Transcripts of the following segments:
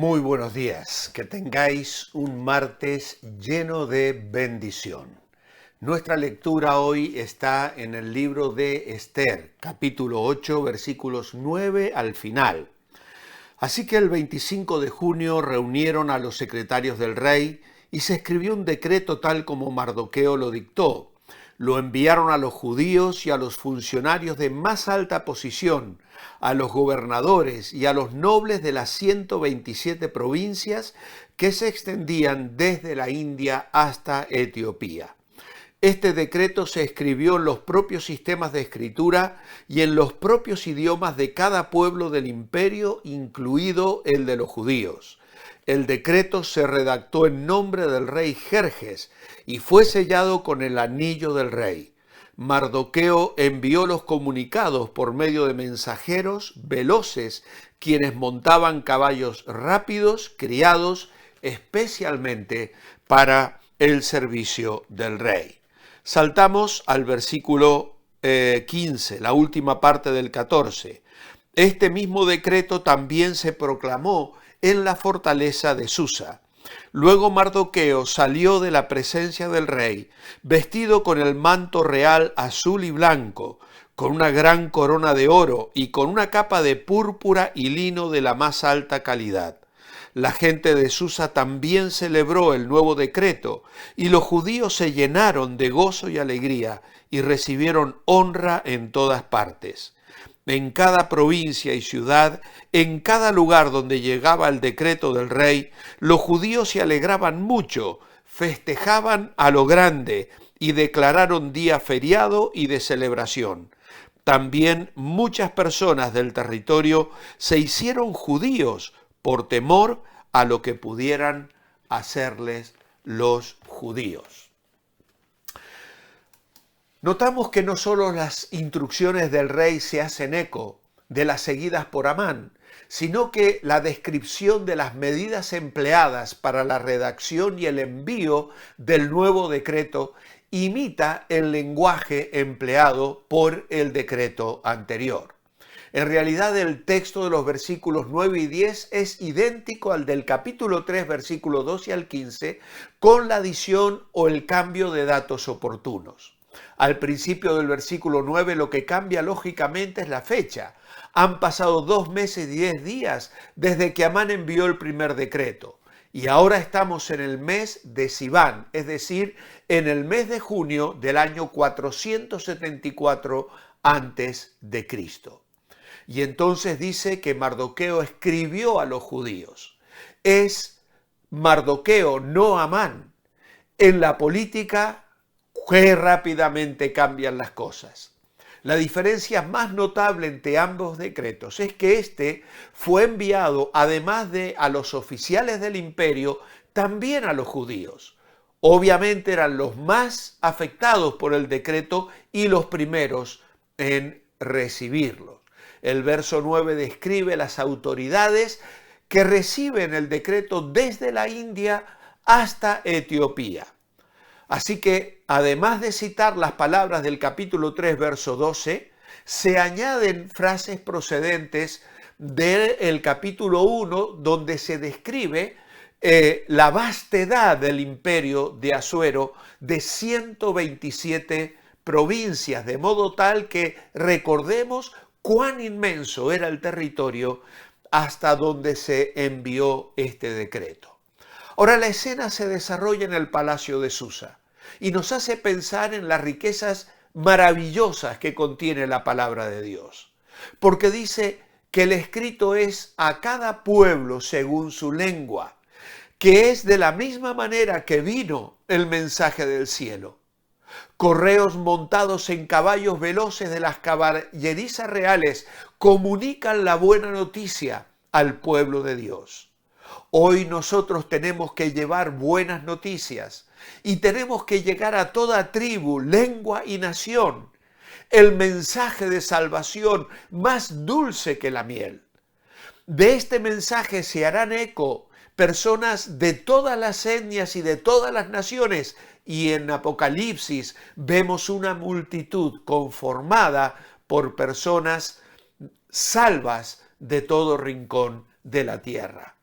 Muy buenos días, que tengáis un martes lleno de bendición. Nuestra lectura hoy está en el libro de Esther, capítulo 8, versículos 9 al final. Así que el 25 de junio reunieron a los secretarios del rey y se escribió un decreto tal como Mardoqueo lo dictó. Lo enviaron a los judíos y a los funcionarios de más alta posición, a los gobernadores y a los nobles de las 127 provincias que se extendían desde la India hasta Etiopía. Este decreto se escribió en los propios sistemas de escritura y en los propios idiomas de cada pueblo del imperio, incluido el de los judíos. El decreto se redactó en nombre del rey Jerjes y fue sellado con el anillo del rey. Mardoqueo envió los comunicados por medio de mensajeros veloces, quienes montaban caballos rápidos, criados especialmente para el servicio del rey. Saltamos al versículo 15, la última parte del 14. Este mismo decreto también se proclamó en la fortaleza de Susa. Luego Mardoqueo salió de la presencia del rey, vestido con el manto real azul y blanco, con una gran corona de oro y con una capa de púrpura y lino de la más alta calidad. La gente de Susa también celebró el nuevo decreto, y los judíos se llenaron de gozo y alegría, y recibieron honra en todas partes. En cada provincia y ciudad, en cada lugar donde llegaba el decreto del rey, los judíos se alegraban mucho, festejaban a lo grande y declararon día feriado y de celebración. También muchas personas del territorio se hicieron judíos por temor a lo que pudieran hacerles los judíos. Notamos que no solo las instrucciones del rey se hacen eco de las seguidas por Amán, sino que la descripción de las medidas empleadas para la redacción y el envío del nuevo decreto imita el lenguaje empleado por el decreto anterior. En realidad, el texto de los versículos 9 y 10 es idéntico al del capítulo 3, versículo 12 al 15, con la adición o el cambio de datos oportunos. Al principio del versículo 9 lo que cambia lógicamente es la fecha. Han pasado 2 meses y 10 días desde que Amán envió el primer decreto. Y ahora estamos en el mes de Siván, es decir, en el mes de junio del año 474 antes de Cristo. Y entonces dice que Mardoqueo escribió a los judíos. Es Mardoqueo, no Amán. En la política, qué rápidamente cambian las cosas. La diferencia más notable entre ambos decretos es que este fue enviado, además de a los oficiales del imperio, también a los judíos. Obviamente eran los más afectados por el decreto y los primeros en recibirlo. El verso 9 describe las autoridades que reciben el decreto desde la India hasta Etiopía. Así que, además de citar las palabras del capítulo 3, verso 12, se añaden frases procedentes del capítulo 1, donde se describe la vastedad del imperio de Asuero de 127 provincias, de modo tal que recordemos cuán inmenso era el territorio hasta donde se envió este decreto. Ahora, la escena se desarrolla en el palacio de Susa y nos hace pensar en las riquezas maravillosas que contiene la palabra de Dios, porque dice que el escrito es a cada pueblo según su lengua, que es de la misma manera que vino el mensaje del cielo. Correos montados en caballos veloces de las caballerizas reales comunican la buena noticia al pueblo de Dios. Hoy nosotros tenemos que llevar buenas noticias y tenemos que llegar a toda tribu, lengua y nación. El mensaje de salvación más dulce que la miel. De este mensaje se harán eco personas de todas las etnias y de todas las naciones, y en Apocalipsis vemos una multitud conformada por personas salvas de todo rincón de la tierra.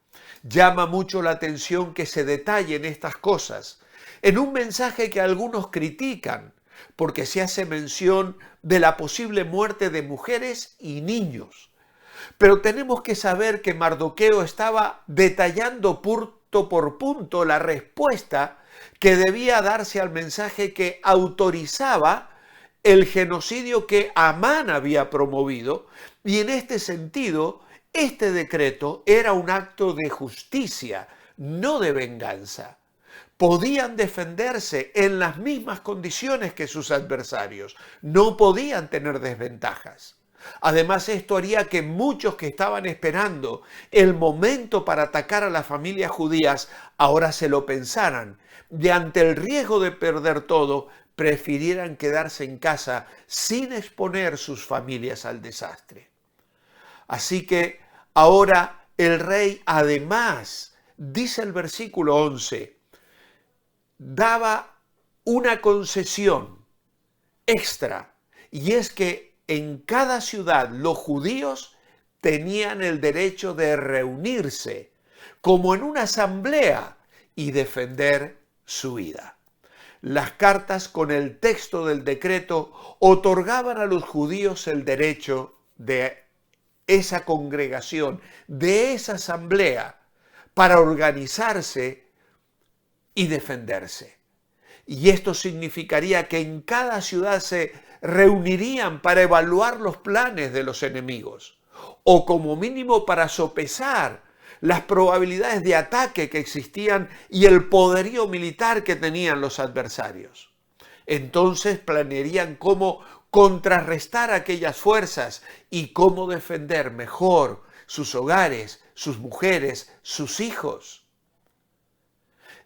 Llama mucho la atención que se detallen estas cosas en un mensaje que algunos critican, porque se hace mención de la posible muerte de mujeres y niños. Pero tenemos que saber que Mardoqueo estaba detallando punto por punto la respuesta que debía darse al mensaje que autorizaba el genocidio que Amán había promovido, y en este sentido, este decreto era un acto de justicia, no de venganza. Podían defenderse en las mismas condiciones que sus adversarios, no podían tener desventajas. Además, esto haría que muchos que estaban esperando el momento para atacar a las familias judías ahora se lo pensaran y ante el riesgo de perder todo, prefirieran quedarse en casa sin exponer sus familias al desastre. Así que ahora el rey, además, dice el versículo 11, daba una concesión extra, y es que en cada ciudad los judíos tenían el derecho de reunirse como en una asamblea y defender su vida. Las cartas con el texto del decreto otorgaban a los judíos el derecho de esa congregación, de esa asamblea, para organizarse y defenderse. Y esto significaría que en cada ciudad se reunirían para evaluar los planes de los enemigos, o como mínimo para sopesar las probabilidades de ataque que existían y el poderío militar que tenían los adversarios. Entonces planearían cómo contrarrestar aquellas fuerzas y cómo defender mejor sus hogares, sus mujeres, sus hijos.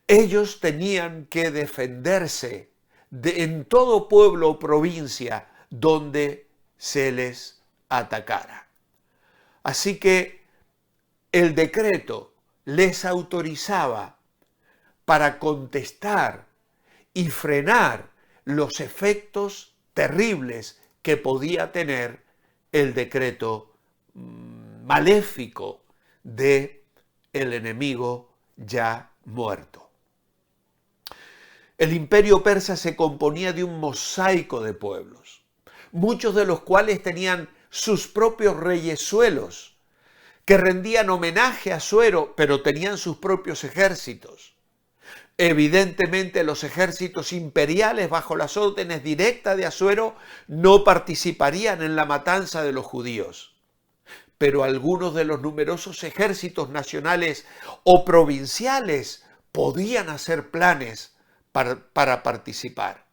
Ellos tenían que defenderse en todo pueblo o provincia donde se les atacara. Así que el decreto les autorizaba para contestar y frenar los efectos terribles que podía tener el decreto maléfico de el enemigo ya muerto. El imperio persa se componía de un mosaico de pueblos, muchos de los cuales tenían sus propios reyesuelos, que rendían homenaje a Asuero, pero tenían sus propios ejércitos. Evidentemente los ejércitos imperiales bajo las órdenes directas de Asuero no participarían en la matanza de los judíos. Pero algunos de los numerosos ejércitos nacionales o provinciales podían hacer planes para participar.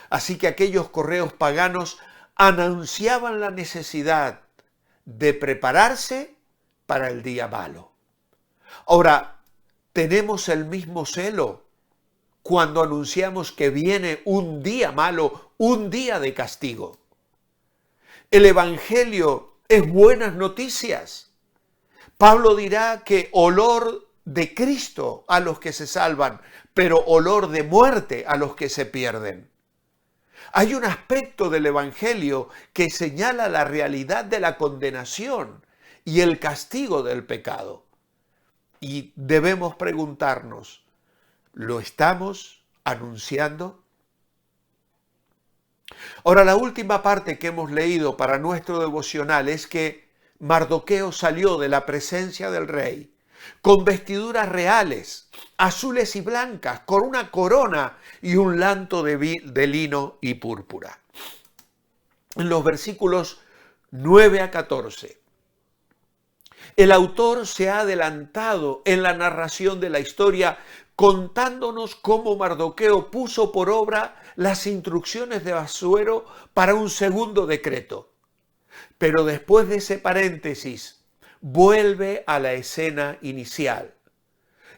Así que aquellos correos paganos anunciaban la necesidad de prepararse para el día malo. Ahora, ¿tenemos el mismo celo cuando anunciamos que viene un día malo, un día de castigo? El Evangelio es buenas noticias. Pablo dirá que olor de Cristo a los que se salvan, pero olor de muerte a los que se pierden. Hay un aspecto del Evangelio que señala la realidad de la condenación y el castigo del pecado. Y debemos preguntarnos, ¿lo estamos anunciando? Ahora, la última parte que hemos leído para nuestro devocional es que Mardoqueo salió de la presencia del rey con vestiduras reales, azules y blancas, con una corona y un manto de lino y púrpura. En los versículos 9 a 14, el autor se ha adelantado en la narración de la historia contándonos cómo Mardoqueo puso por obra las instrucciones de Asuero para un segundo decreto. Pero después de ese paréntesis, vuelve a la escena inicial.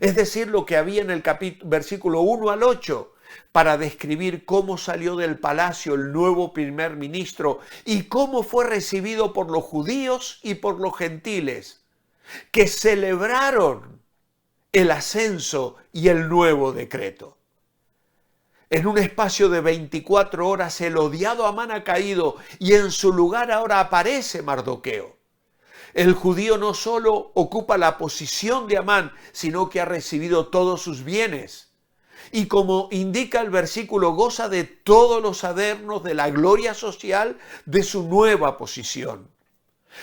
Es decir, lo que había en el versículo 1 al 8, para describir cómo salió del palacio el nuevo primer ministro y cómo fue recibido por los judíos y por los gentiles, que celebraron el ascenso y el nuevo decreto. En un espacio de 24 horas el odiado Amán ha caído y en su lugar ahora aparece Mardoqueo. El judío no solo ocupa la posición de Amán, sino que ha recibido todos sus bienes. Y como indica el versículo, goza de todos los adornos de la gloria social de su nueva posición.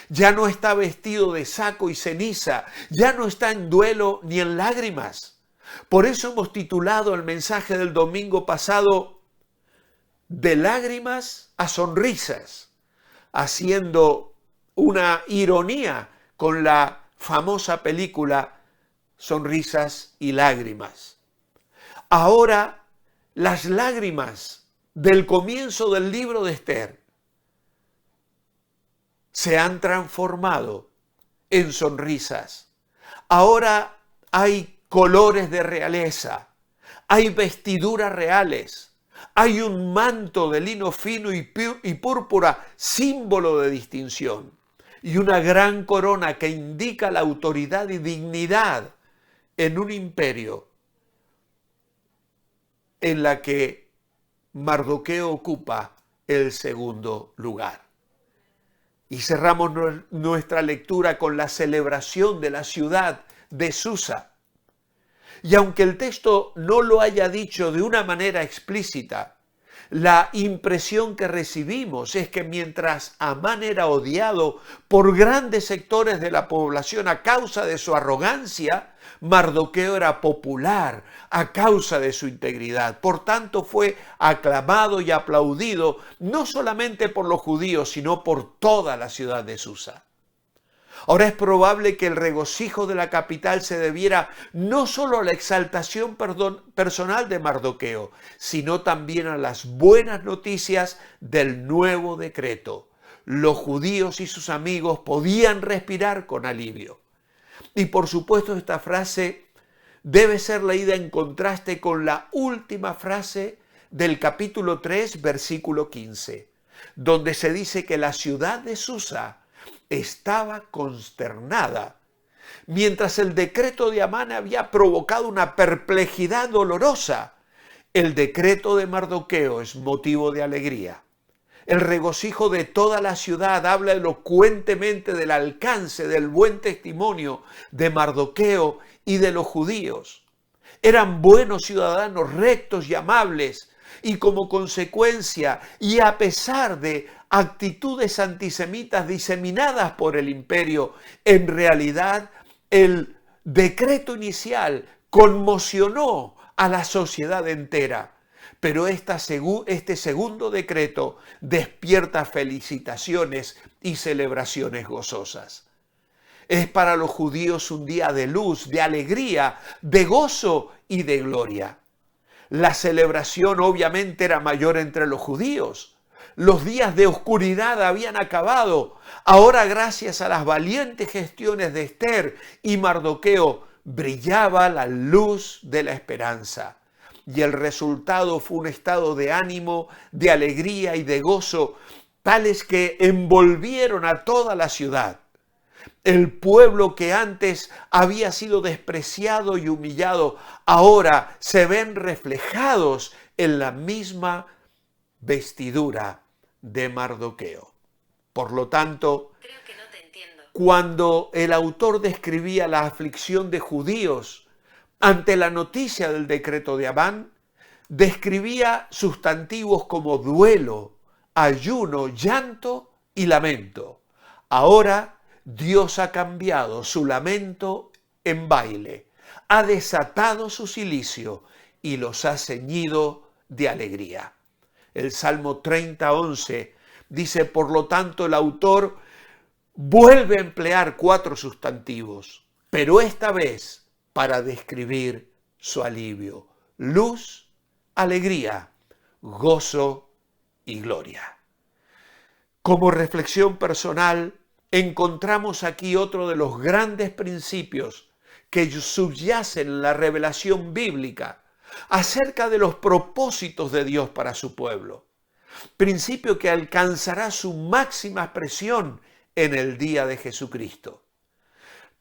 Ya no está vestido de saco y ceniza, ya no está en duelo ni en lágrimas. Por eso hemos titulado el mensaje del domingo pasado, de lágrimas a sonrisas, haciendo una ironía con la famosa película Sonrisas y Lágrimas. Ahora, las lágrimas del comienzo del libro de Esther se han transformado en sonrisas. Ahora hay colores de realeza, hay vestiduras reales, hay un manto de lino fino y púrpura, símbolo de distinción, y una gran corona que indica la autoridad y dignidad en un imperio en la que Mardoqueo ocupa el segundo lugar. Y cerramos nuestra lectura con la celebración de la ciudad de Susa. Y aunque el texto no lo haya dicho de una manera explícita, la impresión que recibimos es que mientras Amán era odiado por grandes sectores de la población a causa de su arrogancia, Mardoqueo era popular a causa de su integridad. Por tanto, fue aclamado y aplaudido no solamente por los judíos, sino por toda la ciudad de Susa. Ahora es probable que el regocijo de la capital se debiera no solo a la exaltación personal de Mardoqueo, sino también a las buenas noticias del nuevo decreto. Los judíos y sus amigos podían respirar con alivio. Y por supuesto esta frase debe ser leída en contraste con la última frase del capítulo 3, versículo 15, donde se dice que la ciudad de Susa estaba consternada, mientras el decreto de Amán había provocado una perplejidad dolorosa. El decreto de Mardoqueo es motivo de alegría. El regocijo de toda la ciudad habla elocuentemente del alcance del buen testimonio de Mardoqueo y de los judíos. Eran buenos ciudadanos, rectos y amables, y como consecuencia, y a pesar de actitudes antisemitas diseminadas por el imperio, en realidad el decreto inicial conmocionó a la sociedad entera. Pero este segundo decreto despierta felicitaciones y celebraciones gozosas. Es para los judíos un día de luz, de alegría, de gozo y de gloria. La celebración obviamente era mayor entre los judíos. Los días de oscuridad habían acabado. Ahora, gracias a las valientes gestiones de Esther y Mardoqueo, brillaba la luz de la esperanza. Y el resultado fue un estado de ánimo, de alegría y de gozo, tales que envolvieron a toda la ciudad. El pueblo que antes había sido despreciado y humillado, ahora se ven reflejados en la misma vestidura de Mardoqueo. Por lo tanto, cuando el autor describía la aflicción de judíos ante la noticia del decreto de Amán, describía sustantivos como duelo, ayuno, llanto y lamento. Ahora Dios ha cambiado su lamento en baile, ha desatado su cilicio y los ha ceñido de alegría. El Salmo 30:11 dice, por lo tanto, el autor vuelve a emplear 4 sustantivos, pero esta vez para describir su alivio: luz, alegría, gozo y gloria. Como reflexión personal, encontramos aquí otro de los grandes principios que subyacen en la revelación bíblica acerca de los propósitos de Dios para su pueblo. Principio que alcanzará su máxima expresión en el día de Jesucristo.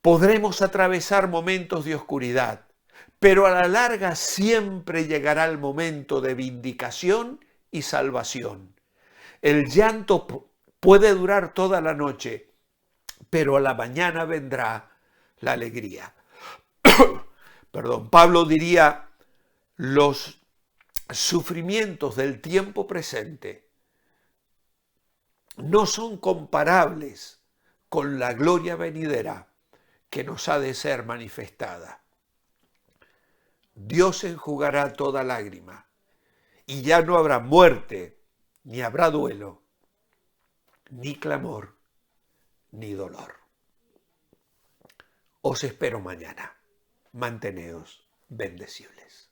Podremos atravesar momentos de oscuridad, pero a la larga siempre llegará el momento de vindicación y salvación. El llanto puede durar toda la noche, pero a la mañana vendrá la alegría. Pablo diría, los sufrimientos del tiempo presente no son comparables con la gloria venidera que nos ha de ser manifestada. Dios enjugará toda lágrima y ya no habrá muerte, ni habrá duelo, ni clamor, ni dolor. Os espero mañana. Manteneos bendecibles.